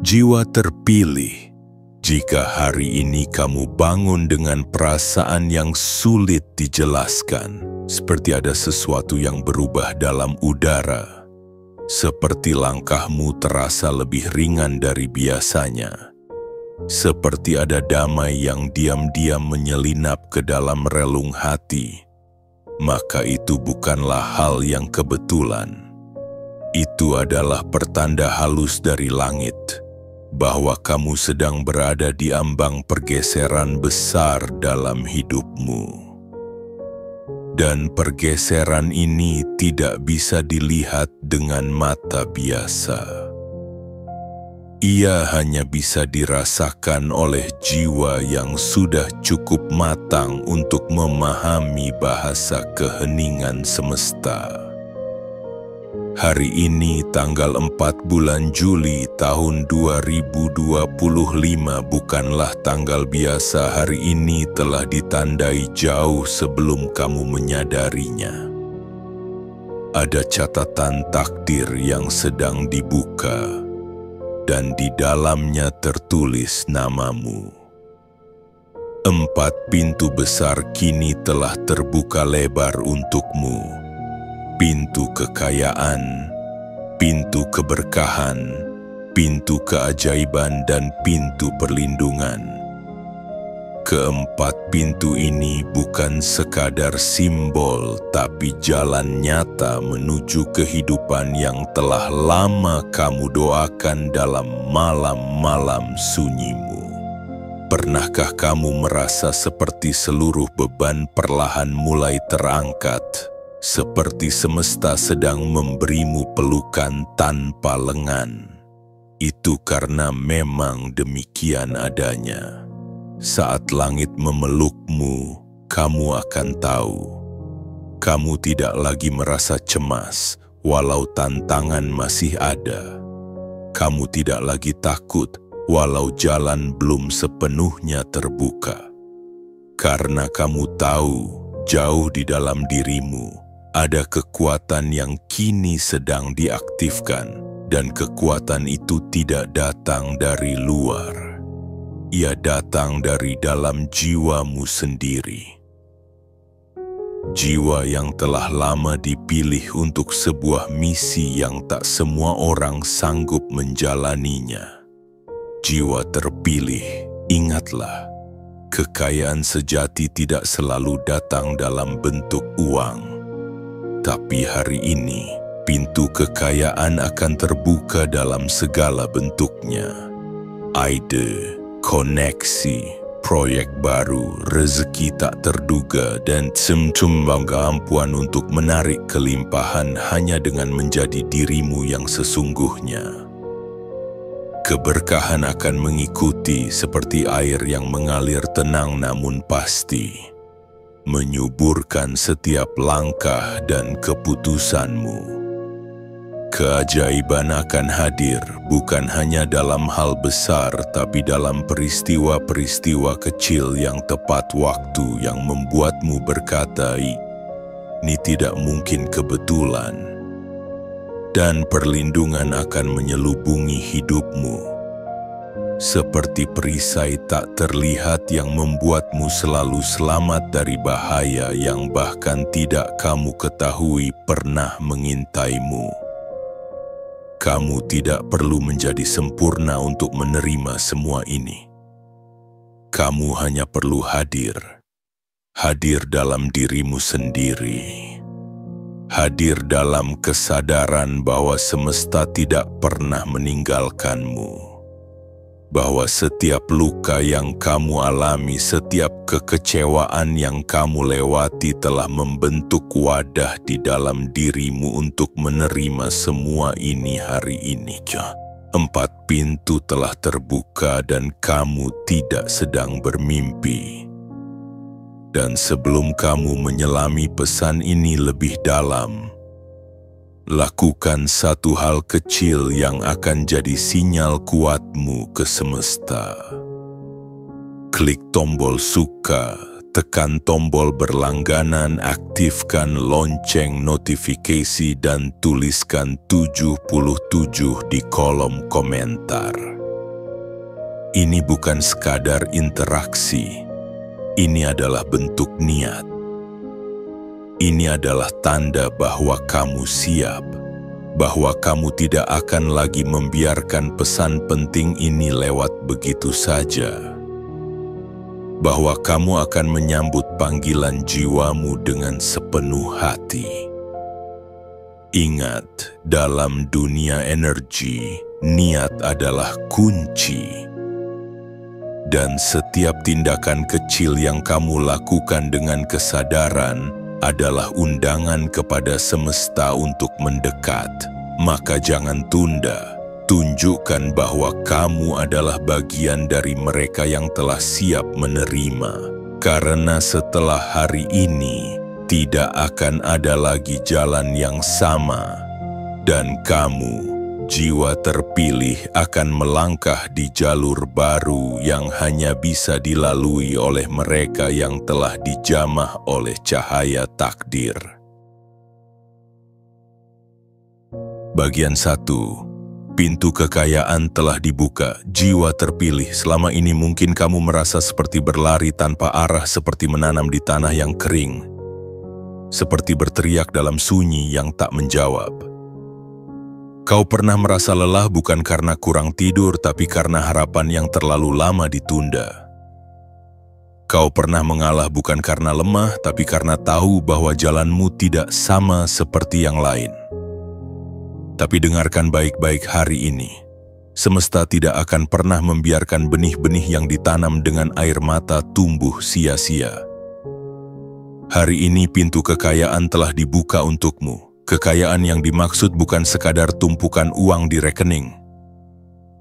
Jiwa terpilih, jika hari ini kamu bangun dengan perasaan yang sulit dijelaskan, seperti ada sesuatu yang berubah dalam udara, seperti langkahmu terasa lebih ringan dari biasanya, seperti ada damai yang diam-diam menyelinap ke dalam relung hati, maka itu bukanlah hal yang kebetulan. Itu adalah pertanda halus dari langit, bahwa kamu sedang berada di ambang pergeseran besar dalam hidupmu. Dan pergeseran ini tidak bisa dilihat dengan mata biasa. Ia hanya bisa dirasakan oleh jiwa yang sudah cukup matang untuk memahami bahasa keheningan semesta. Hari ini tanggal 4 bulan Juli tahun 2025 bukanlah tanggal biasa. Hari ini telah ditandai jauh sebelum kamu menyadarinya. Ada catatan takdir yang sedang dibuka, dan di dalamnya tertulis namamu. 4 pintu besar kini telah terbuka lebar untukmu. Pintu kekayaan, pintu keberkahan, pintu keajaiban, dan pintu perlindungan. Keempat pintu ini bukan sekadar simbol, tapi jalan nyata menuju kehidupan yang telah lama kamu doakan dalam malam-malam sunyimu. Pernahkah kamu merasa seperti seluruh beban perlahan mulai terangkat? Seperti semesta sedang memberimu pelukan tanpa lengan. Itu karena memang demikian adanya. Saat langit memelukmu, kamu akan tahu. Kamu tidak lagi merasa cemas, walau tantangan masih ada. Kamu tidak lagi takut, walau jalan belum sepenuhnya terbuka. Karena kamu tahu, jauh di dalam dirimu, ada kekuatan yang kini sedang diaktifkan, dan kekuatan itu tidak datang dari luar. Ia datang dari dalam jiwamu sendiri. Jiwa yang telah lama dipilih untuk sebuah misi yang tak semua orang sanggup menjalaninya. Jiwa terpilih, ingatlah, kekayaan sejati tidak selalu datang dalam bentuk uang. Tapi hari ini, pintu kekayaan akan terbuka dalam segala bentuknya. Ide, koneksi, proyek baru, rezeki tak terduga, dan kemampuan untuk menarik kelimpahan hanya dengan menjadi dirimu yang sesungguhnya. Keberkahan akan mengikuti seperti air yang mengalir tenang namun pasti, menyuburkan setiap langkah dan keputusanmu. Keajaiban akan hadir bukan hanya dalam hal besar, tapi dalam peristiwa-peristiwa kecil yang tepat waktu yang membuatmu berkata, "Ini tidak mungkin kebetulan." Dan perlindungan akan menyelubungi hidupmu. Seperti perisai tak terlihat yang membuatmu selalu selamat dari bahaya yang bahkan tidak kamu ketahui pernah mengintaimu. Kamu tidak perlu menjadi sempurna untuk menerima semua ini. Kamu hanya perlu hadir. Hadir dalam dirimu sendiri. Hadir dalam kesadaran bahwa semesta tidak pernah meninggalkanmu. Bahwa setiap luka yang kamu alami, setiap kekecewaan yang kamu lewati telah membentuk wadah di dalam dirimu untuk menerima semua ini hari ini. 4 pintu telah terbuka dan kamu tidak sedang bermimpi. Dan sebelum kamu menyelami pesan ini lebih dalam, lakukan satu hal kecil yang akan jadi sinyal kuatmu ke semesta. Klik tombol suka, tekan tombol berlangganan, aktifkan lonceng notifikasi, dan tuliskan 77 di kolom komentar. Ini bukan sekadar interaksi. Ini adalah bentuk niat. Ini adalah tanda bahwa kamu siap, bahwa kamu tidak akan lagi membiarkan pesan penting ini lewat begitu saja, bahwa kamu akan menyambut panggilan jiwamu dengan sepenuh hati. Ingat, dalam dunia energi, niat adalah kunci. Dan setiap tindakan kecil yang kamu lakukan dengan kesadaran adalah undangan kepada semesta untuk mendekat. Maka jangan tunda, tunjukkan bahwa kamu adalah bagian dari mereka yang telah siap menerima. Karena setelah hari ini, tidak akan ada lagi jalan yang sama. Dan kamu, jiwa terpilih, akan melangkah di jalur baru yang hanya bisa dilalui oleh mereka yang telah dijamah oleh cahaya takdir. Bagian 1. Pintu kekayaan telah dibuka. Jiwa terpilih, selama ini mungkin kamu merasa seperti berlari tanpa arah, seperti menanam di tanah yang kering, seperti berteriak dalam sunyi yang tak menjawab. Kau pernah merasa lelah bukan karena kurang tidur, tapi karena harapan yang terlalu lama ditunda. Kau pernah mengalah bukan karena lemah, tapi karena tahu bahwa jalanmu tidak sama seperti yang lain. Tapi dengarkan baik-baik hari ini. Semesta tidak akan pernah membiarkan benih-benih yang ditanam dengan air mata tumbuh sia-sia. Hari ini pintu kekayaan telah dibuka untukmu. Kekayaan yang dimaksud bukan sekadar tumpukan uang di rekening.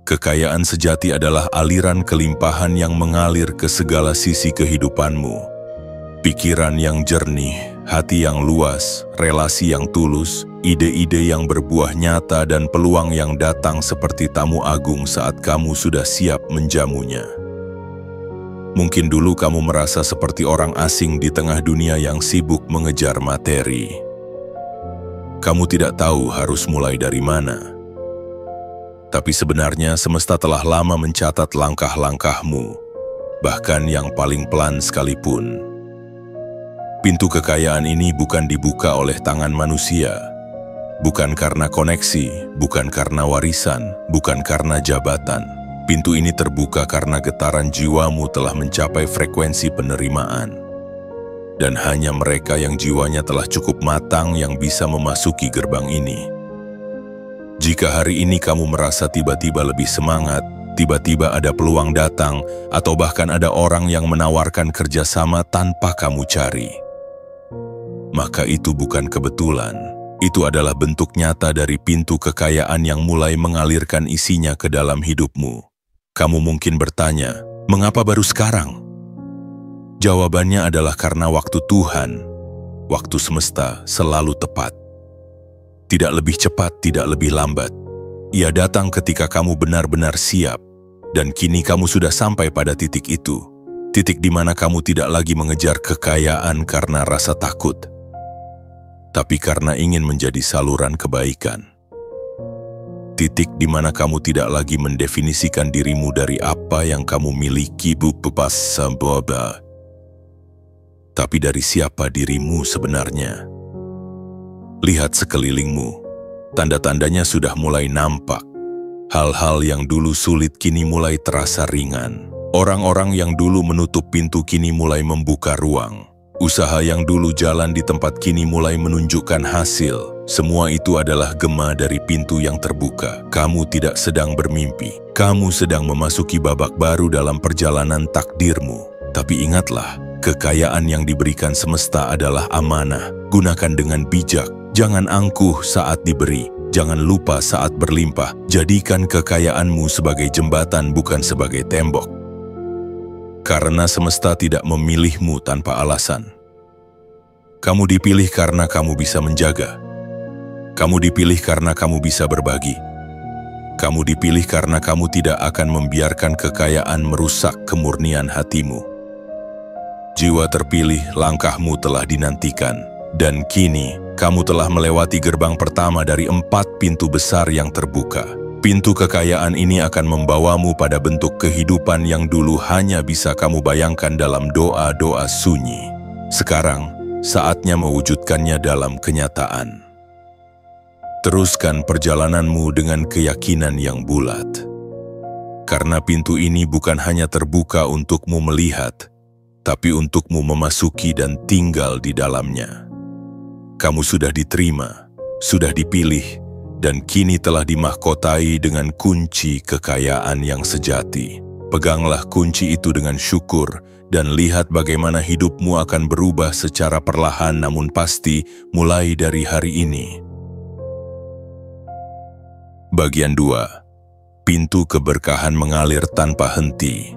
Kekayaan sejati adalah aliran kelimpahan yang mengalir ke segala sisi kehidupanmu. Pikiran yang jernih, hati yang luas, relasi yang tulus, ide-ide yang berbuah nyata, dan peluang yang datang seperti tamu agung saat kamu sudah siap menjamunya. Mungkin dulu kamu merasa seperti orang asing di tengah dunia yang sibuk mengejar materi. Kamu tidak tahu harus mulai dari mana. Tapi sebenarnya semesta telah lama mencatat langkah-langkahmu, bahkan yang paling pelan sekalipun. Pintu kekayaan ini bukan dibuka oleh tangan manusia, bukan karena koneksi, bukan karena warisan, bukan karena jabatan. Pintu ini terbuka karena getaran jiwamu telah mencapai frekuensi penerimaan. Dan hanya mereka yang jiwanya telah cukup matang yang bisa memasuki gerbang ini. Jika hari ini kamu merasa tiba-tiba lebih semangat, tiba-tiba ada peluang datang, atau bahkan ada orang yang menawarkan kerjasama tanpa kamu cari, maka itu bukan kebetulan. Itu adalah bentuk nyata dari pintu kekayaan yang mulai mengalirkan isinya ke dalam hidupmu. Kamu mungkin bertanya, mengapa baru sekarang? Jawabannya adalah karena waktu Tuhan, waktu semesta selalu tepat. Tidak lebih cepat, tidak lebih lambat. Ia datang ketika kamu benar-benar siap, dan kini kamu sudah sampai pada titik itu. Titik di mana kamu tidak lagi mengejar kekayaan karena rasa takut, tapi karena ingin menjadi saluran kebaikan. Titik di mana kamu tidak lagi mendefinisikan dirimu dari apa yang kamu miliki, tapi dari siapa dirimu sebenarnya. Lihat sekelilingmu, tanda-tandanya sudah mulai nampak. Hal-hal yang dulu sulit kini mulai terasa ringan. Orang-orang yang dulu menutup pintu kini mulai membuka ruang. Usaha yang dulu jalan di tempat kini mulai menunjukkan hasil. Semua itu adalah gema dari pintu yang terbuka. Kamu tidak sedang bermimpi. Kamu sedang memasuki babak baru dalam perjalanan takdirmu. Tapi ingatlah, kekayaan yang diberikan semesta adalah amanah. Gunakan dengan bijak. Jangan angkuh saat diberi. Jangan lupa saat berlimpah. Jadikan kekayaanmu sebagai jembatan, bukan sebagai tembok. Karena semesta tidak memilihmu tanpa alasan. Kamu dipilih karena kamu bisa menjaga. Kamu dipilih karena kamu bisa berbagi. Kamu dipilih karena kamu tidak akan membiarkan kekayaan merusak kemurnian hatimu. Jiwa terpilih, langkahmu telah dinantikan. Dan kini, kamu telah melewati gerbang pertama dari 4 pintu besar yang terbuka. Pintu kekayaan ini akan membawamu pada bentuk kehidupan yang dulu hanya bisa kamu bayangkan dalam doa-doa sunyi. Sekarang, saatnya mewujudkannya dalam kenyataan. Teruskan perjalananmu dengan keyakinan yang bulat. Karena pintu ini bukan hanya terbuka untukmu melihat, tapi untukmu memasuki dan tinggal di dalamnya. Kamu sudah diterima, sudah dipilih, dan kini telah dimahkotai dengan kunci kekayaan yang sejati. Peganglah kunci itu dengan syukur dan lihat bagaimana hidupmu akan berubah secara perlahan namun pasti mulai dari hari ini. Bagian 2. Pintu keberkahan mengalir tanpa henti.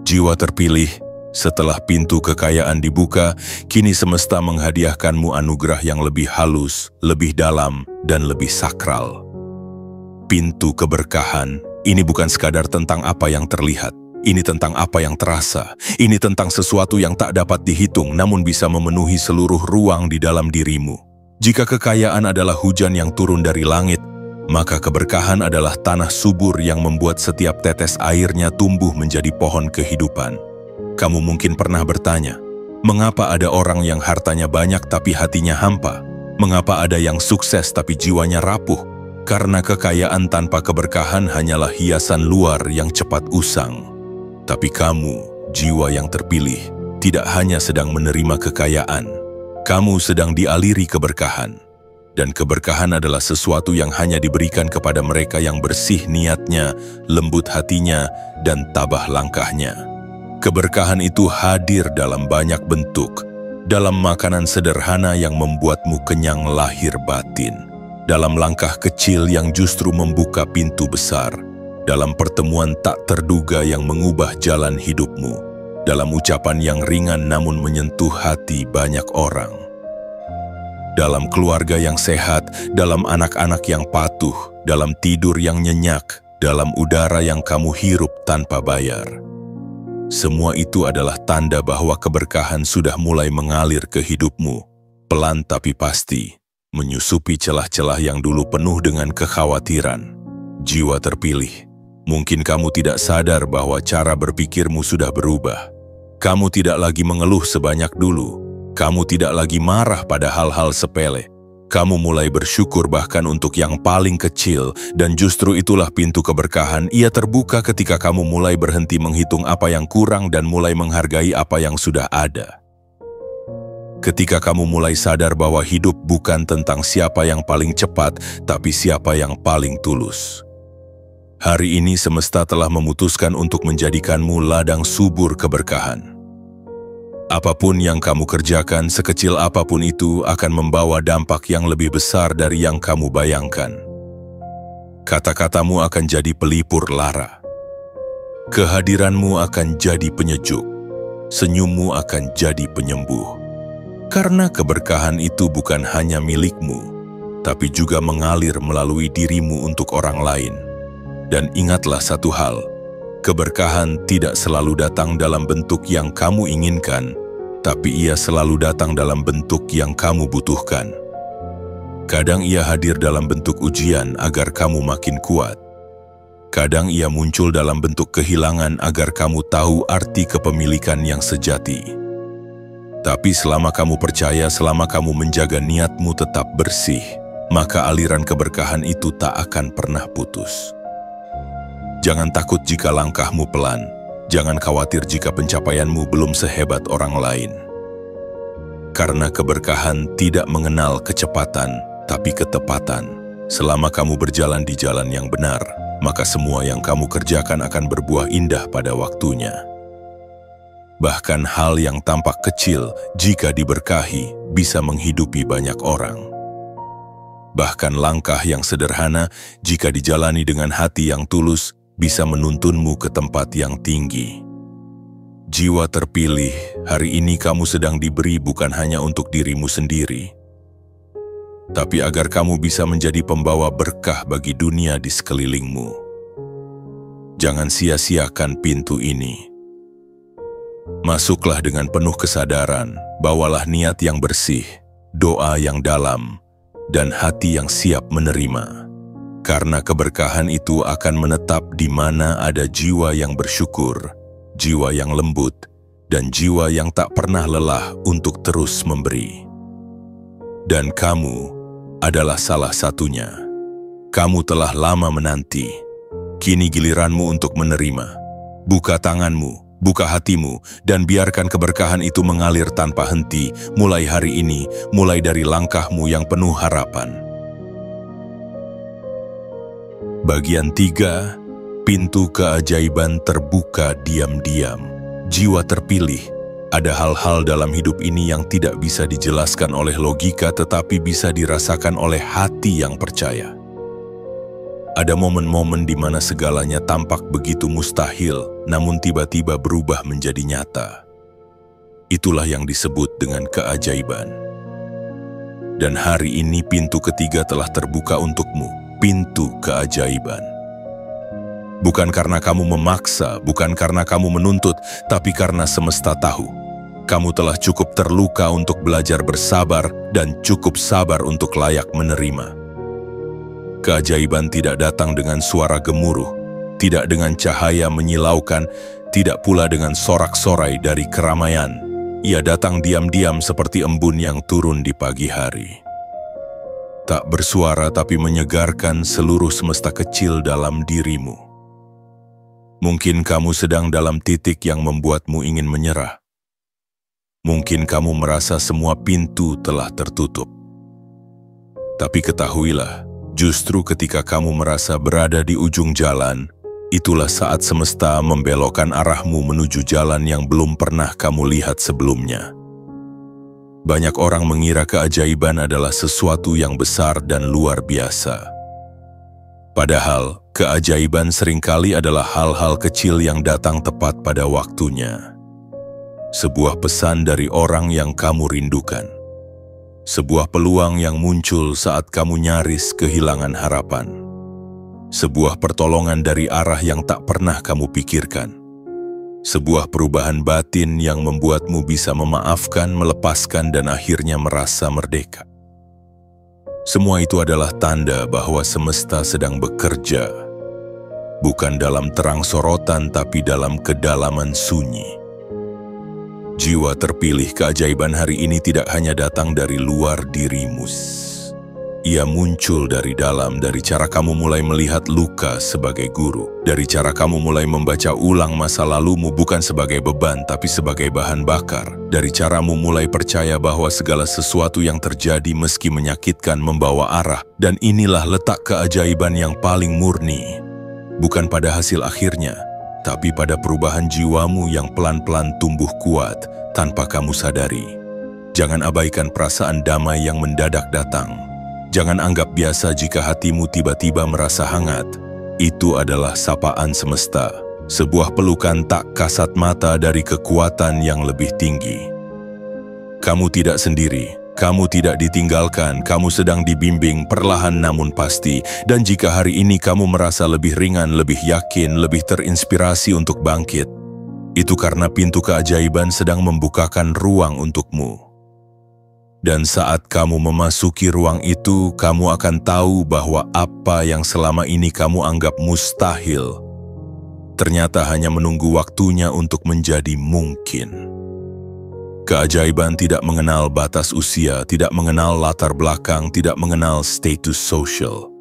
Jiwa terpilih, setelah pintu kekayaan dibuka, kini semesta menghadiahkanmu anugerah yang lebih halus, lebih dalam, dan lebih sakral. Pintu keberkahan, ini bukan sekadar tentang apa yang terlihat. Ini tentang apa yang terasa. Ini tentang sesuatu yang tak dapat dihitung namun bisa memenuhi seluruh ruang di dalam dirimu. Jika kekayaan adalah hujan yang turun dari langit, maka keberkahan adalah tanah subur yang membuat setiap tetes airnya tumbuh menjadi pohon kehidupan. Kamu mungkin pernah bertanya, mengapa ada orang yang hartanya banyak tapi hatinya hampa? Mengapa ada yang sukses tapi jiwanya rapuh? Karena kekayaan tanpa keberkahan hanyalah hiasan luar yang cepat usang. Tapi kamu, jiwa yang terpilih, tidak hanya sedang menerima kekayaan. Kamu sedang dialiri keberkahan. Dan keberkahan adalah sesuatu yang hanya diberikan kepada mereka yang bersih niatnya, lembut hatinya, dan tabah langkahnya. Keberkahan itu hadir dalam banyak bentuk, dalam makanan sederhana yang membuatmu kenyang lahir batin, dalam langkah kecil yang justru membuka pintu besar, dalam pertemuan tak terduga yang mengubah jalan hidupmu, dalam ucapan yang ringan namun menyentuh hati banyak orang, dalam keluarga yang sehat, dalam anak-anak yang patuh, dalam tidur yang nyenyak, dalam udara yang kamu hirup tanpa bayar. Semua itu adalah tanda bahwa keberkahan sudah mulai mengalir ke hidupmu, pelan tapi pasti, menyusupi celah-celah yang dulu penuh dengan kekhawatiran. Jiwa terpilih, mungkin kamu tidak sadar bahwa cara berpikirmu sudah berubah. Kamu tidak lagi mengeluh sebanyak dulu, kamu tidak lagi marah pada hal-hal sepele. Kamu mulai bersyukur bahkan untuk yang paling kecil, dan justru itulah pintu keberkahan. Ia terbuka ketika kamu mulai berhenti menghitung apa yang kurang dan mulai menghargai apa yang sudah ada. Ketika kamu mulai sadar bahwa hidup bukan tentang siapa yang paling cepat, tapi siapa yang paling tulus. Hari ini semesta telah memutuskan untuk menjadikanmu ladang subur keberkahan. Apapun yang kamu kerjakan, sekecil apapun itu, akan membawa dampak yang lebih besar dari yang kamu bayangkan. Kata-katamu akan jadi pelipur lara. Kehadiranmu akan jadi penyejuk. Senyummu akan jadi penyembuh. Karena keberkahan itu bukan hanya milikmu, tapi juga mengalir melalui dirimu untuk orang lain. Dan ingatlah satu hal, keberkahan tidak selalu datang dalam bentuk yang kamu inginkan, tapi ia selalu datang dalam bentuk yang kamu butuhkan. Kadang ia hadir dalam bentuk ujian agar kamu makin kuat. Kadang ia muncul dalam bentuk kehilangan agar kamu tahu arti kepemilikan yang sejati. Tapi selama kamu percaya, selama kamu menjaga niatmu tetap bersih, maka aliran keberkahan itu tak akan pernah putus. Jangan takut jika langkahmu pelan. Jangan khawatir jika pencapaianmu belum sehebat orang lain. Karena keberkahan tidak mengenal kecepatan, tapi ketepatan. Selama kamu berjalan di jalan yang benar, maka semua yang kamu kerjakan akan berbuah indah pada waktunya. Bahkan hal yang tampak kecil, jika diberkahi, bisa menghidupi banyak orang. Bahkan langkah yang sederhana, jika dijalani dengan hati yang tulus, bisa menuntunmu ke tempat yang tinggi. Jiwa terpilih, hari ini kamu sedang diberi bukan hanya untuk dirimu sendiri, tapi agar kamu bisa menjadi pembawa berkah bagi dunia di sekelilingmu. Jangan sia-siakan pintu ini. Masuklah dengan penuh kesadaran, bawalah niat yang bersih, doa yang dalam, dan hati yang siap menerima. Karena keberkahan itu akan menetap di mana ada jiwa yang bersyukur, jiwa yang lembut, dan jiwa yang tak pernah lelah untuk terus memberi. Dan kamu adalah salah satunya. Kamu telah lama menanti. Kini giliranmu untuk menerima. Buka tanganmu, buka hatimu, dan biarkan keberkahan itu mengalir tanpa henti, mulai hari ini, mulai dari langkahmu yang penuh harapan. Bagian 3, pintu keajaiban terbuka diam-diam. Jiwa terpilih. Ada hal-hal dalam hidup ini yang tidak bisa dijelaskan oleh logika tetapi bisa dirasakan oleh hati yang percaya. Ada momen-momen di mana segalanya tampak begitu mustahil, namun tiba-tiba berubah menjadi nyata. Itulah yang disebut dengan keajaiban. Dan hari ini pintu ketiga telah terbuka untukmu. Pintu keajaiban. Bukan karena kamu memaksa, bukan karena kamu menuntut, tapi karena semesta tahu. Kamu telah cukup terluka untuk belajar bersabar dan cukup sabar untuk layak menerima. Keajaiban tidak datang dengan suara gemuruh, tidak dengan cahaya menyilaukan, tidak pula dengan sorak-sorai dari keramaian. Ia datang diam-diam seperti embun yang turun di pagi hari. Tak bersuara tapi menyegarkan seluruh semesta kecil dalam dirimu. Mungkin kamu sedang dalam titik yang membuatmu ingin menyerah. Mungkin kamu merasa semua pintu telah tertutup. Tapi ketahuilah, justru ketika kamu merasa berada di ujung jalan, itulah saat semesta membelokkan arahmu menuju jalan yang belum pernah kamu lihat sebelumnya. Banyak orang mengira keajaiban adalah sesuatu yang besar dan luar biasa. Padahal, keajaiban seringkali adalah hal-hal kecil yang datang tepat pada waktunya. Sebuah pesan dari orang yang kamu rindukan. Sebuah peluang yang muncul saat kamu nyaris kehilangan harapan. Sebuah pertolongan dari arah yang tak pernah kamu pikirkan. Sebuah perubahan batin yang membuatmu bisa memaafkan, melepaskan, dan akhirnya merasa merdeka. Semua itu adalah tanda bahwa semesta sedang bekerja, bukan dalam terang sorotan tapi dalam kedalaman sunyi. Jiwa terpilih, keajaiban hari ini tidak hanya datang dari luar dirimu. Ia muncul dari dalam, dari cara kamu mulai melihat luka sebagai guru. Dari cara kamu mulai membaca ulang masa lalumu bukan sebagai beban, tapi sebagai bahan bakar. Dari caramu mulai percaya bahwa segala sesuatu yang terjadi meski menyakitkan membawa arah. Dan inilah letak keajaiban yang paling murni. Bukan pada hasil akhirnya, tapi pada perubahan jiwamu yang pelan-pelan tumbuh kuat tanpa kamu sadari. Jangan abaikan perasaan damai yang mendadak datang. Jangan anggap biasa jika hatimu tiba-tiba merasa hangat. Itu adalah sapaan semesta, sebuah pelukan tak kasat mata dari kekuatan yang lebih tinggi. Kamu tidak sendiri, kamu tidak ditinggalkan, kamu sedang dibimbing perlahan namun pasti. Dan jika hari ini kamu merasa lebih ringan, lebih yakin, lebih terinspirasi untuk bangkit, itu karena pintu keajaiban sedang membukakan ruang untukmu. Dan saat kamu memasuki ruang itu, kamu akan tahu bahwa apa yang selama ini kamu anggap mustahil, ternyata hanya menunggu waktunya untuk menjadi mungkin. Keajaiban tidak mengenal batas usia, tidak mengenal latar belakang, tidak mengenal status sosial.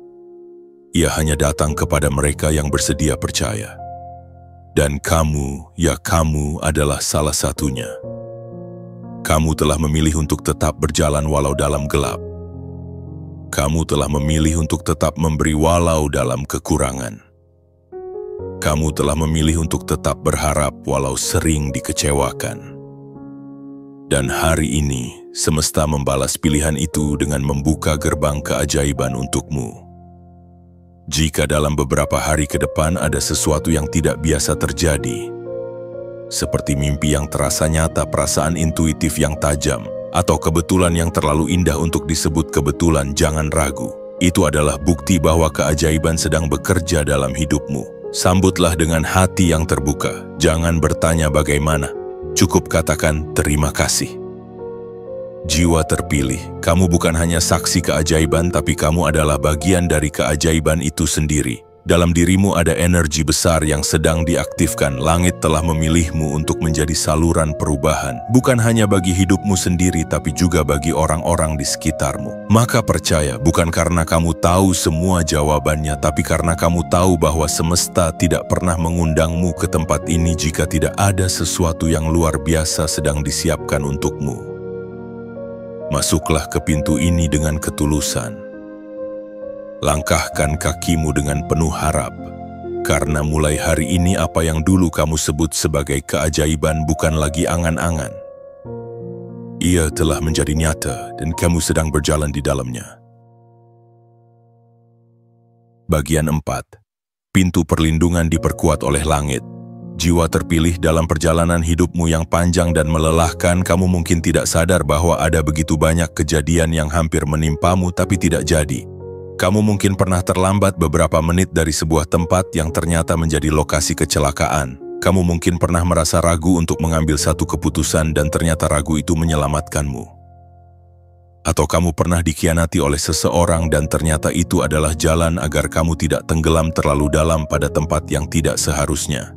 Ia hanya datang kepada mereka yang bersedia percaya. Dan kamu, ya kamu adalah salah satunya. Kamu telah memilih untuk tetap berjalan walau dalam gelap. Kamu telah memilih untuk tetap memberi walau dalam kekurangan. Kamu telah memilih untuk tetap berharap walau sering dikecewakan. Dan hari ini, semesta membalas pilihan itu dengan membuka gerbang keajaiban untukmu. Jika dalam beberapa hari ke depan ada sesuatu yang tidak biasa terjadi, seperti mimpi yang terasa nyata, perasaan intuitif yang tajam, atau kebetulan yang terlalu indah untuk disebut kebetulan, jangan ragu. Itu adalah bukti bahwa keajaiban sedang bekerja dalam hidupmu. Sambutlah dengan hati yang terbuka. Jangan bertanya bagaimana. Cukup katakan terima kasih. Jiwa terpilih, kamu bukan hanya saksi keajaiban, tapi kamu adalah bagian dari keajaiban itu sendiri. Dalam dirimu ada energi besar yang sedang diaktifkan. Langit telah memilihmu untuk menjadi saluran perubahan, bukan hanya bagi hidupmu sendiri, tapi juga bagi orang-orang di sekitarmu. Maka percaya, bukan karena kamu tahu semua jawabannya, tapi karena kamu tahu bahwa semesta tidak pernah mengundangmu ke tempat ini jika tidak ada sesuatu yang luar biasa sedang disiapkan untukmu. Masuklah ke pintu ini dengan ketulusan. Langkahkan kakimu dengan penuh harap, karena mulai hari ini apa yang dulu kamu sebut sebagai keajaiban bukan lagi angan-angan. Ia telah menjadi nyata dan kamu sedang berjalan di dalamnya. Bagian 4. Pintu perlindungan diperkuat oleh langit. Jiwa terpilih, dalam perjalanan hidupmu yang panjang dan melelahkan, kamu mungkin tidak sadar bahwa ada begitu banyak kejadian yang hampir menimpamu tapi tidak jadi. Kamu mungkin pernah terlambat beberapa menit dari sebuah tempat yang ternyata menjadi lokasi kecelakaan. Kamu mungkin pernah merasa ragu untuk mengambil satu keputusan dan ternyata ragu itu menyelamatkanmu. Atau kamu pernah dikhianati oleh seseorang dan ternyata itu adalah jalan agar kamu tidak tenggelam terlalu dalam pada tempat yang tidak seharusnya.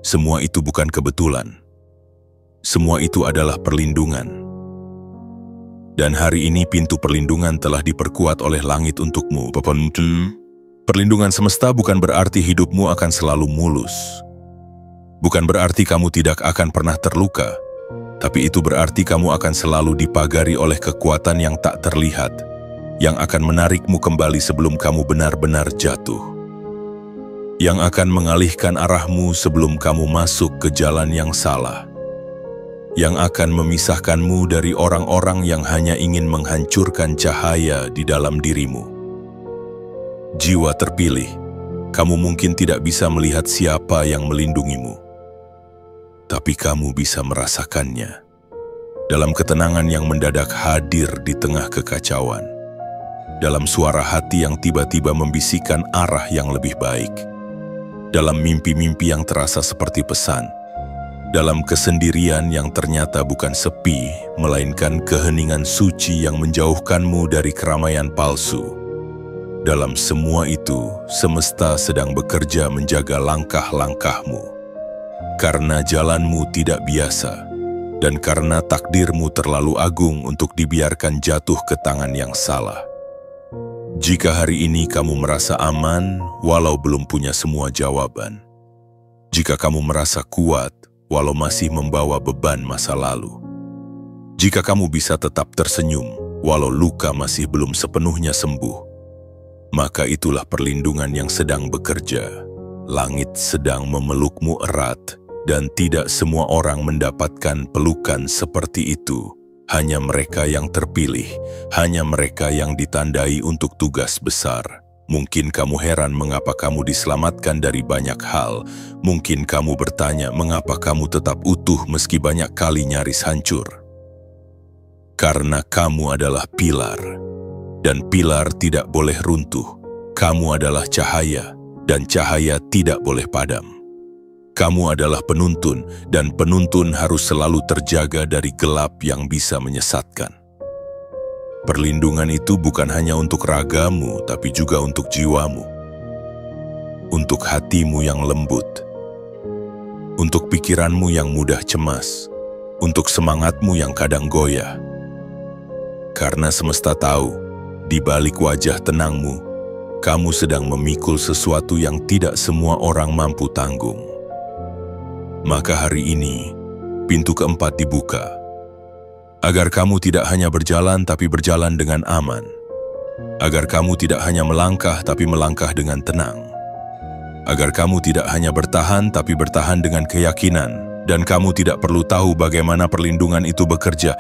Semua itu bukan kebetulan. Semua itu adalah perlindungan. Dan hari ini pintu perlindungan telah diperkuat oleh langit untukmu. Perlindungan semesta bukan berarti hidupmu akan selalu mulus. Bukan berarti kamu tidak akan pernah terluka. Tapi itu berarti kamu akan selalu dipagari oleh kekuatan yang tak terlihat, yang akan menarikmu kembali sebelum kamu benar-benar jatuh. Yang akan mengalihkan arahmu sebelum kamu masuk ke jalan yang salah. Yang akan memisahkanmu dari orang-orang yang hanya ingin menghancurkan cahaya di dalam dirimu. Jiwa terpilih, kamu mungkin tidak bisa melihat siapa yang melindungimu, tapi kamu bisa merasakannya. Dalam ketenangan yang mendadak hadir di tengah kekacauan. Dalam suara hati yang tiba-tiba membisikkan arah yang lebih baik. Dalam mimpi-mimpi yang terasa seperti pesan. Dalam kesendirian yang ternyata bukan sepi, melainkan keheningan suci yang menjauhkanmu dari keramaian palsu. Dalam semua itu, semesta sedang bekerja menjaga langkah-langkahmu. Karena jalanmu tidak biasa, dan karena takdirmu terlalu agung untuk dibiarkan jatuh ke tangan yang salah. Jika hari ini kamu merasa aman, walau belum punya semua jawaban. Jika kamu merasa kuat, walau masih membawa beban masa lalu. Jika kamu bisa tetap tersenyum, walau luka masih belum sepenuhnya sembuh, maka itulah perlindungan yang sedang bekerja. Langit sedang memelukmu erat, dan tidak semua orang mendapatkan pelukan seperti itu. Hanya mereka yang terpilih, hanya mereka yang ditandai untuk tugas besar. Mungkin kamu heran mengapa kamu diselamatkan dari banyak hal. Mungkin kamu bertanya mengapa kamu tetap utuh meski banyak kali nyaris hancur. Karena kamu adalah pilar, dan pilar tidak boleh runtuh. Kamu adalah cahaya, dan cahaya tidak boleh padam. Kamu adalah penuntun, dan penuntun harus selalu terjaga dari gelap yang bisa menyesatkan. Perlindungan itu bukan hanya untuk ragamu, tapi juga untuk jiwamu. Untuk hatimu yang lembut. Untuk pikiranmu yang mudah cemas. Untuk semangatmu yang kadang goyah. Karena semesta tahu, di balik wajah tenangmu, kamu sedang memikul sesuatu yang tidak semua orang mampu tanggung. Maka hari ini, pintu keempat dibuka. Agar kamu tidak hanya berjalan, tapi berjalan dengan aman. Agar kamu tidak hanya melangkah, tapi melangkah dengan tenang. Agar kamu tidak hanya bertahan, tapi bertahan dengan keyakinan. Dan kamu tidak perlu tahu bagaimana perlindungan itu bekerja.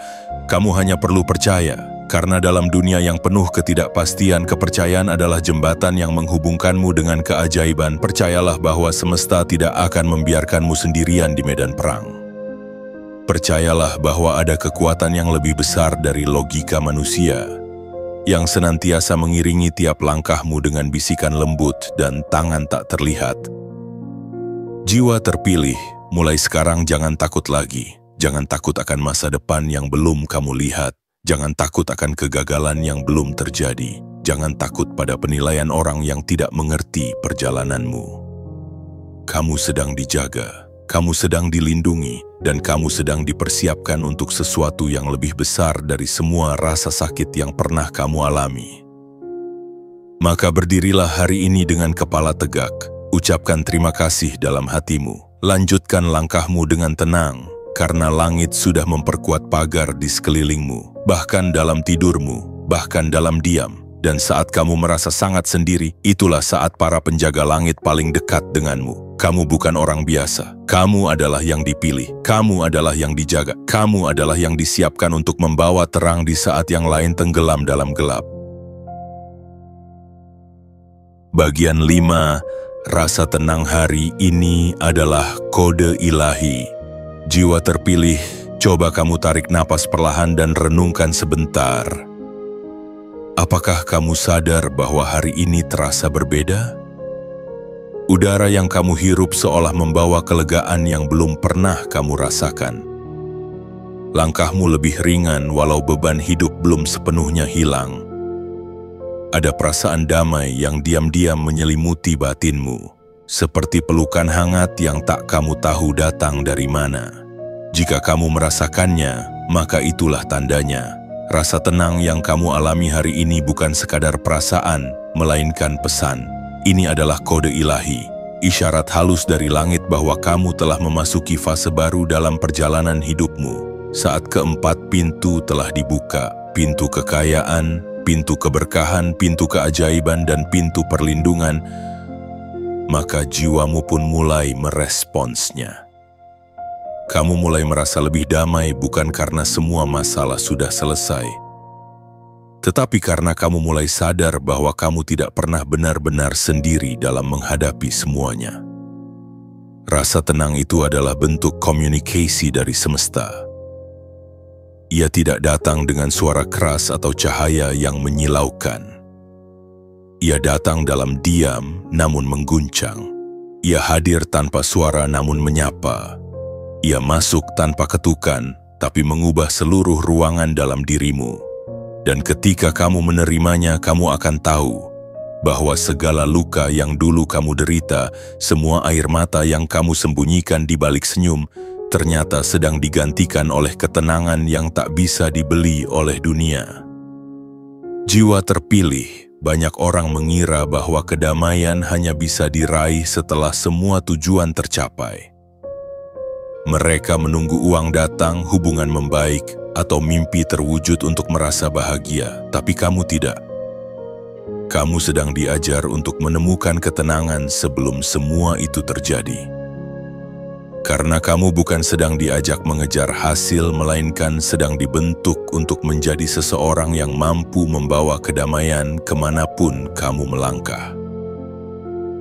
Kamu hanya perlu percaya, karena dalam dunia yang penuh ketidakpastian, kepercayaan adalah jembatan yang menghubungkanmu dengan keajaiban. Percayalah bahwa semesta tidak akan membiarkanmu sendirian di medan perang. Percayalah bahwa ada kekuatan yang lebih besar dari logika manusia, yang senantiasa mengiringi tiap langkahmu dengan bisikan lembut dan tangan tak terlihat. Jiwa terpilih, mulai sekarang jangan takut lagi. Jangan takut akan masa depan yang belum kamu lihat. Jangan takut akan kegagalan yang belum terjadi. Jangan takut pada penilaian orang yang tidak mengerti perjalananmu. Kamu sedang dijaga, kamu sedang dilindungi, dan kamu sedang dipersiapkan untuk sesuatu yang lebih besar dari semua rasa sakit yang pernah kamu alami. Maka berdirilah hari ini dengan kepala tegak, ucapkan terima kasih dalam hatimu, lanjutkan langkahmu dengan tenang, karena langit sudah memperkuat pagar di sekelilingmu, bahkan dalam tidurmu, bahkan dalam diam. Dan saat kamu merasa sangat sendiri, itulah saat para penjaga langit paling dekat denganmu. Kamu bukan orang biasa. Kamu adalah yang dipilih. Kamu adalah yang dijaga. Kamu adalah yang disiapkan untuk membawa terang di saat yang lain tenggelam dalam gelap. Bagian 5. Rasa tenang hari ini adalah kode ilahi. Jiwa terpilih, coba kamu tarik napas perlahan dan renungkan sebentar. Apakah kamu sadar bahwa hari ini terasa berbeda? Udara yang kamu hirup seolah membawa kelegaan yang belum pernah kamu rasakan. Langkahmu lebih ringan walau beban hidup belum sepenuhnya hilang. Ada perasaan damai yang diam-diam menyelimuti batinmu, seperti pelukan hangat yang tak kamu tahu datang dari mana. Jika kamu merasakannya, maka itulah tandanya. Rasa tenang yang kamu alami hari ini bukan sekadar perasaan, melainkan pesan. Ini adalah kode ilahi, isyarat halus dari langit bahwa kamu telah memasuki fase baru dalam perjalanan hidupmu. Saat keempat pintu telah dibuka, pintu kekayaan, pintu keberkahan, pintu keajaiban, dan pintu perlindungan, maka jiwamu pun mulai meresponsnya. Kamu mulai merasa lebih damai bukan karena semua masalah sudah selesai, tetapi karena kamu mulai sadar bahwa kamu tidak pernah benar-benar sendiri dalam menghadapi semuanya. Rasa tenang itu adalah bentuk komunikasi dari semesta. Ia tidak datang dengan suara keras atau cahaya yang menyilaukan. Ia datang dalam diam namun mengguncang. Ia hadir tanpa suara namun menyapa. Ia masuk tanpa ketukan, tapi mengubah seluruh ruangan dalam dirimu. Dan ketika kamu menerimanya, kamu akan tahu bahwa segala luka yang dulu kamu derita, semua air mata yang kamu sembunyikan di balik senyum, ternyata sedang digantikan oleh ketenangan yang tak bisa dibeli oleh dunia. Jiwa terpilih, banyak orang mengira bahwa kedamaian hanya bisa diraih setelah semua tujuan tercapai. Mereka menunggu uang datang, hubungan membaik, atau mimpi terwujud untuk merasa bahagia, tapi kamu tidak. Kamu sedang diajar untuk menemukan ketenangan sebelum semua itu terjadi. Karena kamu bukan sedang diajak mengejar hasil, melainkan sedang dibentuk untuk menjadi seseorang yang mampu membawa kedamaian kemanapun kamu melangkah.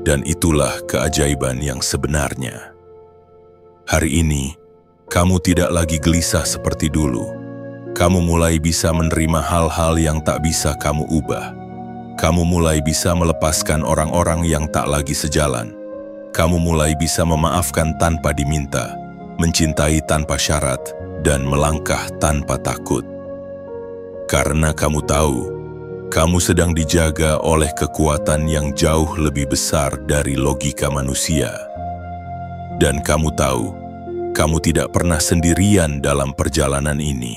Dan itulah keajaiban yang sebenarnya. Hari ini, kamu tidak lagi gelisah seperti dulu. Kamu mulai bisa menerima hal-hal yang tak bisa kamu ubah. Kamu mulai bisa melepaskan orang-orang yang tak lagi sejalan. Kamu mulai bisa memaafkan tanpa diminta, mencintai tanpa syarat, dan melangkah tanpa takut. Karena kamu tahu, kamu sedang dijaga oleh kekuatan yang jauh lebih besar dari logika manusia. Dan kamu tahu, kamu tidak pernah sendirian dalam perjalanan ini.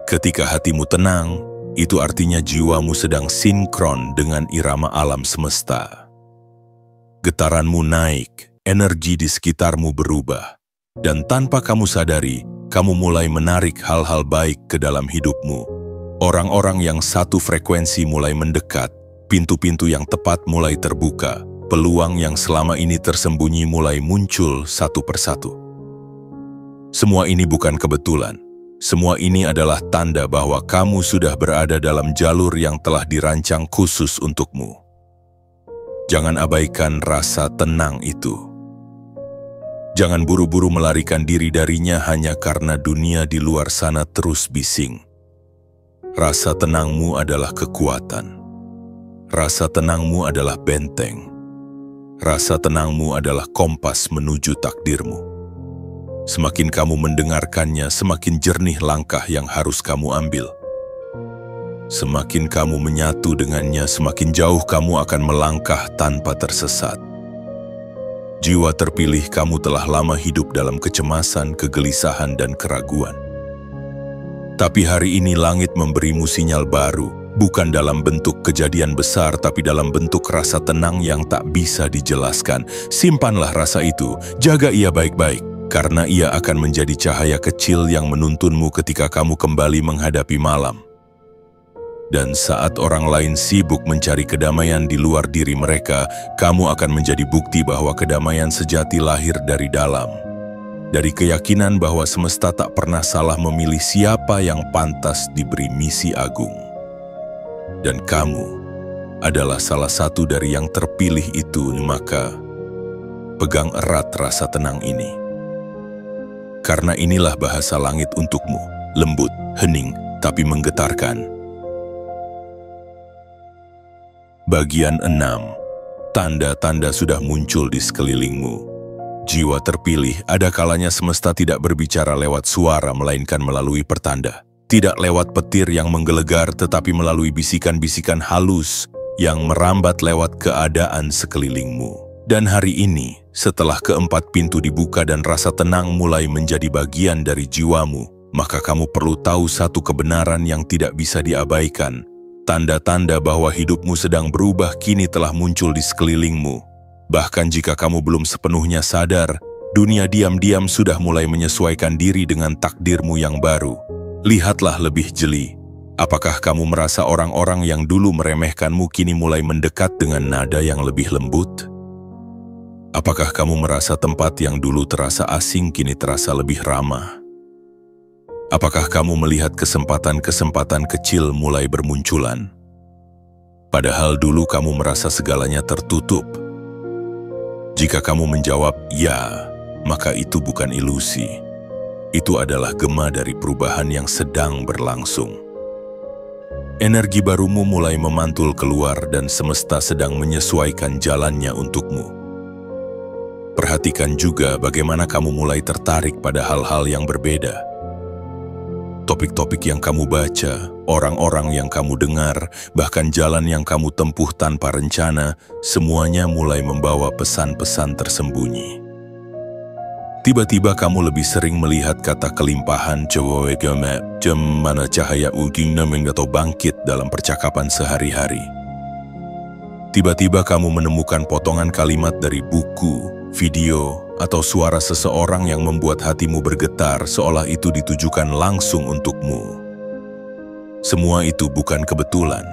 Ketika hatimu tenang, itu artinya jiwamu sedang sinkron dengan irama alam semesta. Getaranmu naik, energi di sekitarmu berubah, dan tanpa kamu sadari, kamu mulai menarik hal-hal baik ke dalam hidupmu. Orang-orang yang satu frekuensi mulai mendekat, pintu-pintu yang tepat mulai terbuka, peluang yang selama ini tersembunyi mulai muncul satu persatu. Semua ini bukan kebetulan. Semua ini adalah tanda bahwa kamu sudah berada dalam jalur yang telah dirancang khusus untukmu. Jangan abaikan rasa tenang itu. Jangan buru-buru melarikan diri darinya hanya karena dunia di luar sana terus bising. Rasa tenangmu adalah kekuatan. Rasa tenangmu adalah benteng. Rasa tenangmu adalah kompas menuju takdirmu. Semakin kamu mendengarkannya, semakin jernih langkah yang harus kamu ambil. Semakin kamu menyatu dengannya, semakin jauh kamu akan melangkah tanpa tersesat. Jiwa terpilih, kamu telah lama hidup dalam kecemasan, kegelisahan, dan keraguan. Tapi hari ini langit memberimu sinyal baru, bukan dalam bentuk kejadian besar, tapi dalam bentuk rasa tenang yang tak bisa dijelaskan. Simpanlah rasa itu, jaga ia baik-baik, karena ia akan menjadi cahaya kecil yang menuntunmu ketika kamu kembali menghadapi malam. Dan saat orang lain sibuk mencari kedamaian di luar diri mereka, kamu akan menjadi bukti bahwa kedamaian sejati lahir dari dalam. Dari keyakinan bahwa semesta tak pernah salah memilih siapa yang pantas diberi misi agung. Dan kamu adalah salah satu dari yang terpilih itu, maka pegang erat rasa tenang ini. Karena inilah bahasa langit untukmu, lembut, hening, tapi menggetarkan. Bagian 6. Tanda-tanda sudah muncul di sekelilingmu. Jiwa terpilih, ada kalanya semesta tidak berbicara lewat suara, melainkan melalui pertanda. Tidak lewat petir yang menggelegar, tetapi melalui bisikan-bisikan halus yang merambat lewat keadaan sekelilingmu. Dan hari ini, setelah keempat pintu dibuka dan rasa tenang mulai menjadi bagian dari jiwamu, maka kamu perlu tahu satu kebenaran yang tidak bisa diabaikan. Tanda-tanda bahwa hidupmu sedang berubah kini telah muncul di sekelilingmu. Bahkan jika kamu belum sepenuhnya sadar, dunia diam-diam sudah mulai menyesuaikan diri dengan takdirmu yang baru. Lihatlah lebih jeli. Apakah kamu merasa orang-orang yang dulu meremehkanmu kini mulai mendekat dengan nada yang lebih lembut? Apakah kamu merasa tempat yang dulu terasa asing kini terasa lebih ramah? Apakah kamu melihat kesempatan-kesempatan kecil mulai bermunculan? Padahal dulu kamu merasa segalanya tertutup. Jika kamu menjawab ya, maka itu bukan ilusi. Itu adalah gema dari perubahan yang sedang berlangsung. Energi barumu mulai memantul keluar dan semesta sedang menyesuaikan jalannya untukmu. Perhatikan juga bagaimana kamu mulai tertarik pada hal-hal yang berbeda. Topik-topik yang kamu baca, orang-orang yang kamu dengar, bahkan jalan yang kamu tempuh tanpa rencana, semuanya mulai membawa pesan-pesan tersembunyi. Tiba-tiba kamu lebih sering melihat kata kelimpahan, mana cahaya atau bangkit dalam percakapan sehari-hari. Tiba-tiba kamu menemukan potongan kalimat dari buku, video, atau suara seseorang yang membuat hatimu bergetar seolah itu ditujukan langsung untukmu. Semua itu bukan kebetulan.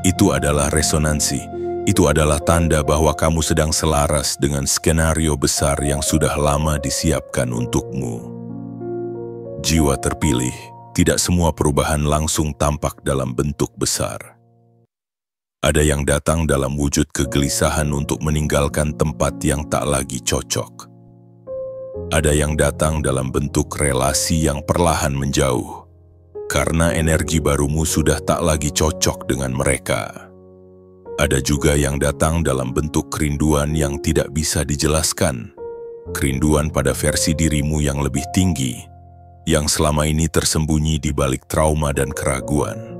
Itu adalah resonansi. Itu adalah tanda bahwa kamu sedang selaras dengan skenario besar yang sudah lama disiapkan untukmu. Jiwa terpilih, tidak semua perubahan langsung tampak dalam bentuk besar. Ada yang datang dalam wujud kegelisahan untuk meninggalkan tempat yang tak lagi cocok. Ada yang datang dalam bentuk relasi yang perlahan menjauh, karena energi barumu sudah tak lagi cocok dengan mereka. Ada juga yang datang dalam bentuk kerinduan yang tidak bisa dijelaskan, kerinduan pada versi dirimu yang lebih tinggi, yang selama ini tersembunyi di balik trauma dan keraguan.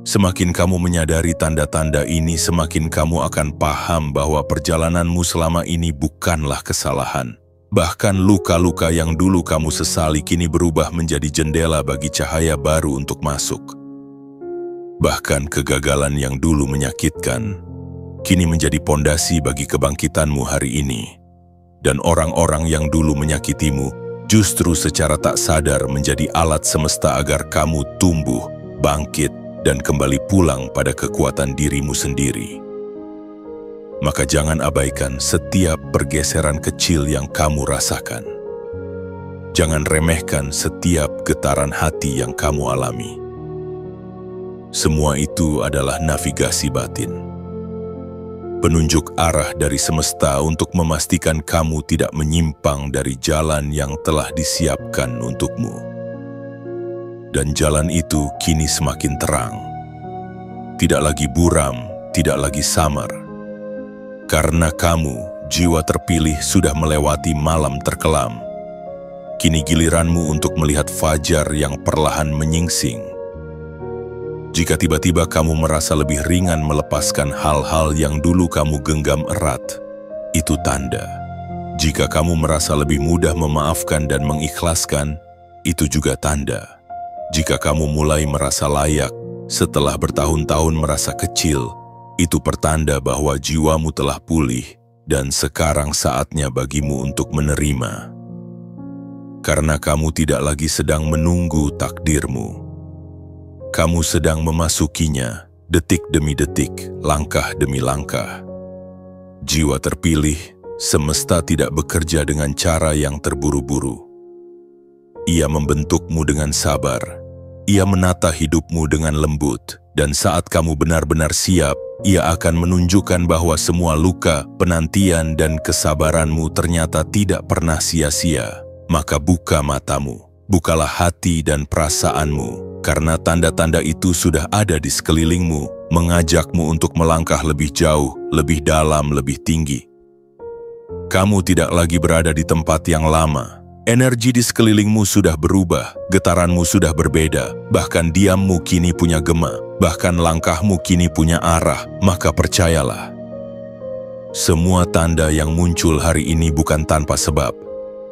Semakin kamu menyadari tanda-tanda ini, semakin kamu akan paham bahwa perjalananmu selama ini bukanlah kesalahan. Bahkan luka-luka yang dulu kamu sesali kini berubah menjadi jendela bagi cahaya baru untuk masuk. Bahkan kegagalan yang dulu menyakitkan, kini menjadi pondasi bagi kebangkitanmu hari ini. Dan orang-orang yang dulu menyakitimu, justru secara tak sadar menjadi alat semesta agar kamu tumbuh, bangkit, dan kembali pulang pada kekuatan dirimu sendiri. Maka jangan abaikan setiap pergeseran kecil yang kamu rasakan. Jangan remehkan setiap getaran hati yang kamu alami. Semua itu adalah navigasi batin. Penunjuk arah dari semesta untuk memastikan kamu tidak menyimpang dari jalan yang telah disiapkan untukmu. Dan jalan itu kini semakin terang. Tidak lagi buram, tidak lagi samar. Karena kamu, jiwa terpilih, sudah melewati malam terkelam. Kini giliranmu untuk melihat fajar yang perlahan menyingsing. Jika tiba-tiba kamu merasa lebih ringan melepaskan hal-hal yang dulu kamu genggam erat, itu tanda. Jika kamu merasa lebih mudah memaafkan dan mengikhlaskan, itu juga tanda. Jika kamu mulai merasa layak setelah bertahun-tahun merasa kecil, itu pertanda bahwa jiwamu telah pulih dan sekarang saatnya bagimu untuk menerima. Karena kamu tidak lagi sedang menunggu takdirmu. Kamu sedang memasukinya detik demi detik, langkah demi langkah. Jiwa terpilih, semesta tidak bekerja dengan cara yang terburu-buru. Ia membentukmu dengan sabar. Ia menata hidupmu dengan lembut. Dan saat kamu benar-benar siap, ia akan menunjukkan bahwa semua luka, penantian, dan kesabaranmu ternyata tidak pernah sia-sia. Maka buka matamu, bukalah hati dan perasaanmu, karena tanda-tanda itu sudah ada di sekelilingmu, mengajakmu untuk melangkah lebih jauh, lebih dalam, lebih tinggi. Kamu tidak lagi berada di tempat yang lama. Energi di sekelilingmu sudah berubah, getaranmu sudah berbeda, bahkan diammu kini punya gema, bahkan langkahmu kini punya arah, maka percayalah. Semua tanda yang muncul hari ini bukan tanpa sebab.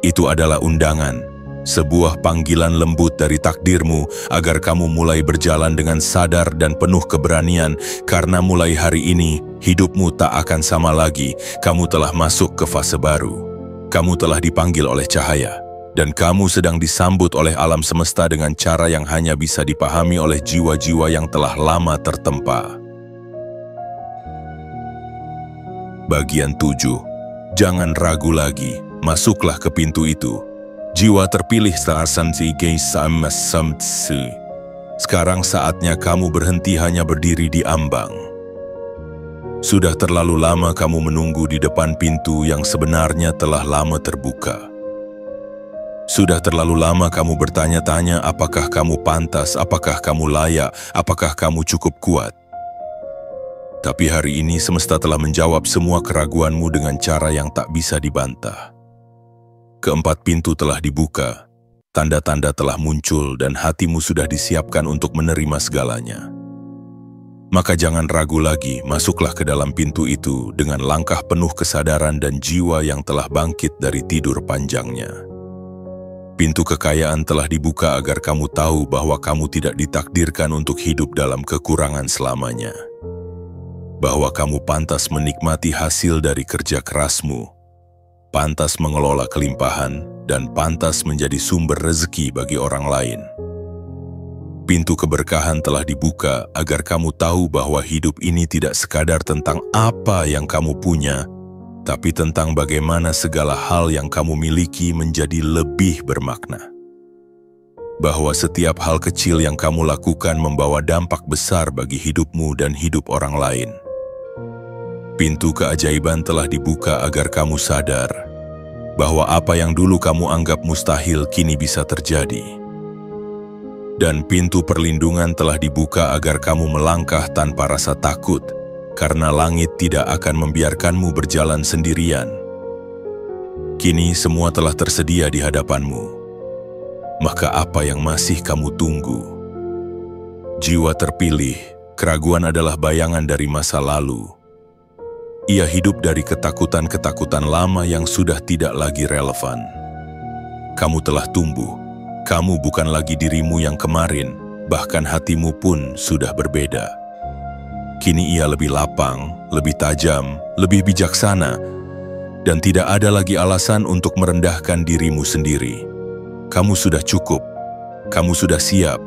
Itu adalah undangan, sebuah panggilan lembut dari takdirmu agar kamu mulai berjalan dengan sadar dan penuh keberanian, karena mulai hari ini, hidupmu tak akan sama lagi, kamu telah masuk ke fase baru. Kamu telah dipanggil oleh cahaya. Dan kamu sedang disambut oleh alam semesta dengan cara yang hanya bisa dipahami oleh jiwa-jiwa yang telah lama tertempa. Bagian 7. Jangan ragu lagi, masuklah ke pintu itu. Jiwa terpilih sekarang saatnya kamu berhenti hanya berdiri di ambang. Sudah terlalu lama kamu menunggu di depan pintu yang sebenarnya telah lama terbuka. Sudah terlalu lama kamu bertanya-tanya apakah kamu pantas, apakah kamu layak, apakah kamu cukup kuat. Tapi hari ini semesta telah menjawab semua keraguanmu dengan cara yang tak bisa dibantah. Keempat pintu telah dibuka, tanda-tanda telah muncul dan hatimu sudah disiapkan untuk menerima segalanya. Maka jangan ragu lagi, masuklah ke dalam pintu itu dengan langkah penuh kesadaran dan jiwa yang telah bangkit dari tidur panjangnya. Pintu kekayaan telah dibuka agar kamu tahu bahwa kamu tidak ditakdirkan untuk hidup dalam kekurangan selamanya. Bahwa kamu pantas menikmati hasil dari kerja kerasmu, pantas mengelola kelimpahan, dan pantas menjadi sumber rezeki bagi orang lain. Pintu keberkahan telah dibuka agar kamu tahu bahwa hidup ini tidak sekadar tentang apa yang kamu punya, tapi tentang bagaimana segala hal yang kamu miliki menjadi lebih bermakna. Bahwa setiap hal kecil yang kamu lakukan membawa dampak besar bagi hidupmu dan hidup orang lain. Pintu keajaiban telah dibuka agar kamu sadar bahwa apa yang dulu kamu anggap mustahil kini bisa terjadi. Dan pintu perlindungan telah dibuka agar kamu melangkah tanpa rasa takut, karena langit tidak akan membiarkanmu berjalan sendirian. Kini semua telah tersedia di hadapanmu. Maka apa yang masih kamu tunggu? Jiwa terpilih, keraguan adalah bayangan dari masa lalu. Ia hidup dari ketakutan-ketakutan lama yang sudah tidak lagi relevan. Kamu telah tumbuh. Kamu bukan lagi dirimu yang kemarin, bahkan hatimu pun sudah berbeda. Kini ia lebih lapang, lebih tajam, lebih bijaksana, dan tidak ada lagi alasan untuk merendahkan dirimu sendiri. Kamu sudah cukup, kamu sudah siap,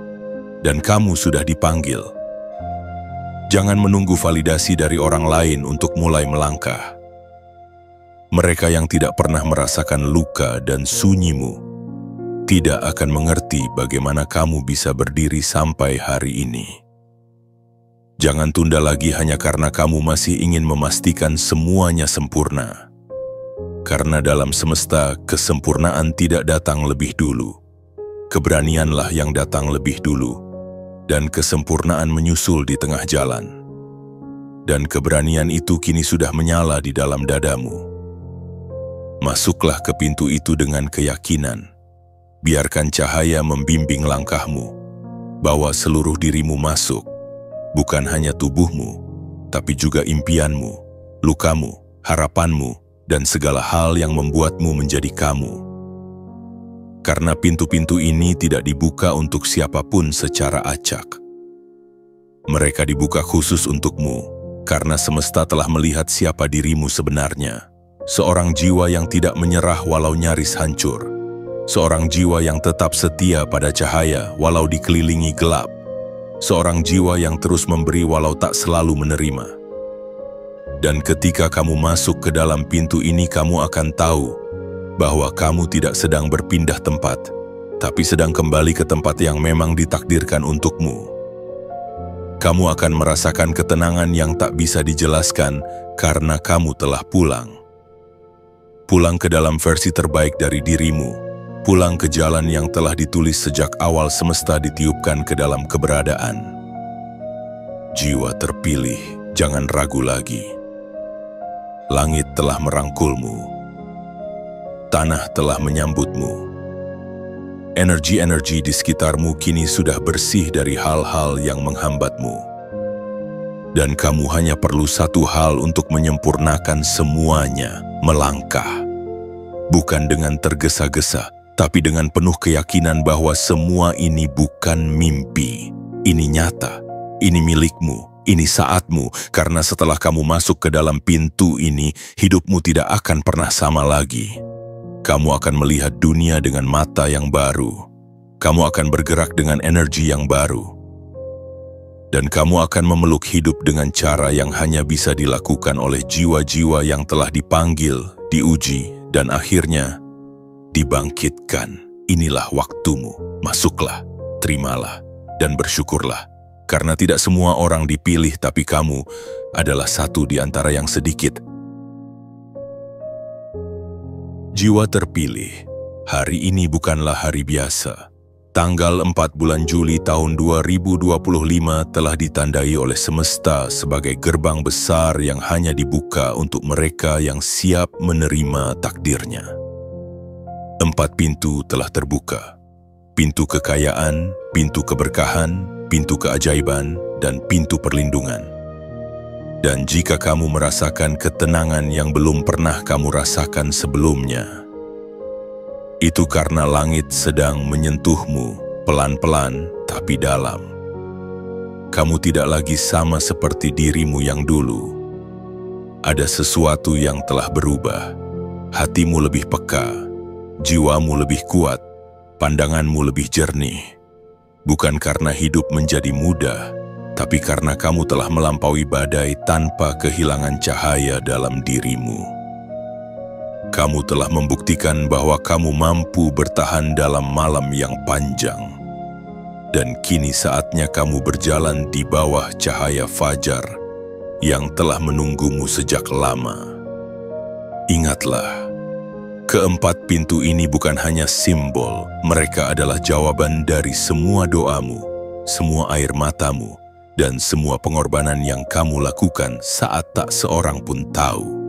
dan kamu sudah dipanggil. Jangan menunggu validasi dari orang lain untuk mulai melangkah. Mereka yang tidak pernah merasakan luka dan sunyimu tidak akan mengerti bagaimana kamu bisa berdiri sampai hari ini. Jangan tunda lagi hanya karena kamu masih ingin memastikan semuanya sempurna. Karena dalam semesta, kesempurnaan tidak datang lebih dulu. Keberanianlah yang datang lebih dulu, dan kesempurnaan menyusul di tengah jalan. Dan keberanian itu kini sudah menyala di dalam dadamu. Masuklah ke pintu itu dengan keyakinan, Biarkan cahaya membimbing langkahmu. Bawa seluruh dirimu masuk, bukan hanya tubuhmu, tapi juga impianmu, lukamu, harapanmu, dan segala hal yang membuatmu menjadi kamu. Karena pintu-pintu ini tidak dibuka untuk siapapun secara acak. Mereka dibuka khusus untukmu, karena semesta telah melihat siapa dirimu sebenarnya. Seorang jiwa yang tidak menyerah walau nyaris hancur. Seorang jiwa yang tetap setia pada cahaya walau dikelilingi gelap. Seorang jiwa yang terus memberi walau tak selalu menerima. Dan ketika kamu masuk ke dalam pintu ini, kamu akan tahu bahwa kamu tidak sedang berpindah tempat, tapi sedang kembali ke tempat yang memang ditakdirkan untukmu. Kamu akan merasakan ketenangan yang tak bisa dijelaskan karena kamu telah pulang. Pulang ke dalam versi terbaik dari dirimu. Pulang ke jalan yang telah ditulis sejak awal semesta ditiupkan ke dalam keberadaan. Jiwa terpilih, jangan ragu lagi. Langit telah merangkulmu. Tanah telah menyambutmu. Energi-energi di sekitarmu kini sudah bersih dari hal-hal yang menghambatmu. Dan kamu hanya perlu satu hal untuk menyempurnakan semuanya, melangkah. Bukan dengan tergesa-gesa, tapi dengan penuh keyakinan bahwa semua ini bukan mimpi. Ini nyata, ini milikmu, ini saatmu, karena setelah kamu masuk ke dalam pintu ini, hidupmu tidak akan pernah sama lagi. Kamu akan melihat dunia dengan mata yang baru. Kamu akan bergerak dengan energi yang baru. Dan kamu akan memeluk hidup dengan cara yang hanya bisa dilakukan oleh jiwa-jiwa yang telah dipanggil, diuji, dan akhirnya dibangkitkan. Inilah waktumu. Masuklah, terimalah, dan bersyukurlah. Karena tidak semua orang dipilih, tapi kamu adalah satu di antara yang sedikit. Jiwa terpilih. Hari ini bukanlah hari biasa. Tanggal 4 bulan Juli tahun 2025 telah ditandai oleh semesta sebagai gerbang besar yang hanya dibuka untuk mereka yang siap menerima takdirnya. 4 pintu telah terbuka. Pintu kekayaan, pintu keberkahan, pintu keajaiban, dan pintu perlindungan. Dan jika kamu merasakan ketenangan yang belum pernah kamu rasakan sebelumnya, itu karena langit sedang menyentuhmu pelan-pelan tapi dalam. Kamu tidak lagi sama seperti dirimu yang dulu. Ada sesuatu yang telah berubah. Hatimu lebih peka. Jiwamu lebih kuat, pandanganmu lebih jernih. Bukan karena hidup menjadi mudah, tapi karena kamu telah melampaui badai tanpa kehilangan cahaya dalam dirimu. Kamu telah membuktikan bahwa kamu mampu bertahan dalam malam yang panjang. Dan kini saatnya kamu berjalan di bawah cahaya fajar yang telah menunggumu sejak lama. Ingatlah, keempat pintu ini bukan hanya simbol, mereka adalah jawaban dari semua doamu, semua air matamu, dan semua pengorbanan yang kamu lakukan saat tak seorang pun tahu.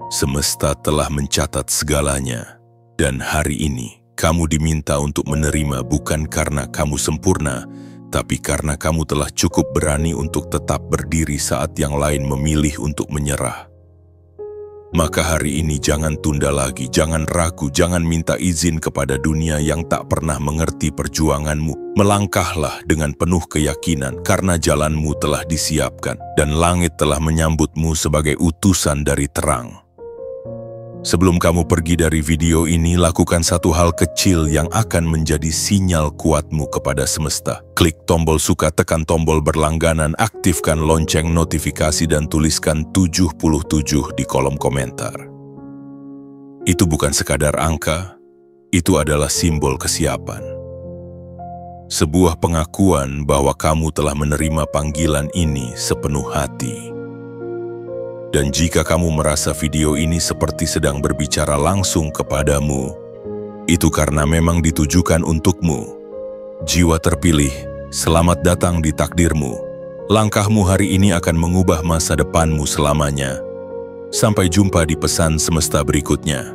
Semesta telah mencatat segalanya, dan hari ini kamu diminta untuk menerima bukan karena kamu sempurna, tapi karena kamu telah cukup berani untuk tetap berdiri saat yang lain memilih untuk menyerah. Maka hari ini jangan tunda lagi, jangan ragu, jangan minta izin kepada dunia yang tak pernah mengerti perjuanganmu. Melangkahlah dengan penuh keyakinan karena jalanmu telah disiapkan dan langit telah menyambutmu sebagai utusan dari terang. Sebelum kamu pergi dari video ini, lakukan satu hal kecil yang akan menjadi sinyal kuatmu kepada semesta. Klik tombol suka, tekan tombol berlangganan, aktifkan lonceng notifikasi dan tuliskan 77 di kolom komentar. Itu bukan sekadar angka, itu adalah simbol kesiapan. Sebuah pengakuan bahwa kamu telah menerima panggilan ini sepenuh hati. Dan jika kamu merasa video ini seperti sedang berbicara langsung kepadamu, itu karena memang ditujukan untukmu. Jiwa terpilih, selamat datang di takdirmu. Langkahmu hari ini akan mengubah masa depanmu selamanya. Sampai jumpa di pesan semesta berikutnya.